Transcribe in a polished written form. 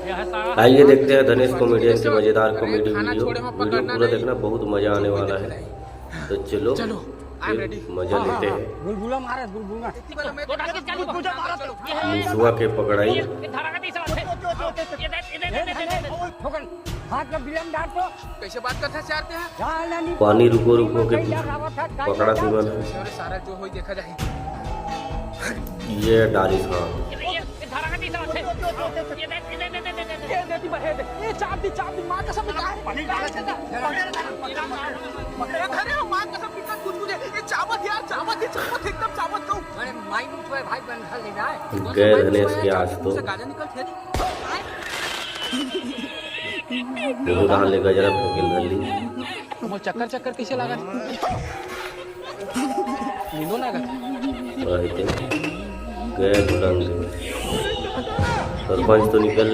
आइए देखते हैं धनेश कॉमेडियन के मजेदार कॉमेडी वीडियो पूरा देखना, बहुत मजा आने वाला है। तो चलो मजा लेते हैं। मुसवा के पकड़ाई कैसे बात करते हैं? पानी रुको रुको के पकड़ा तुरंत। सारा जो हो देखा जाए। ये डाली खान गए धनेश के आज तो कहाँ लेकर जरा फकील धली चक्कर चक्कर कैसे लगा नींदो ना गए सरपंच तो निकल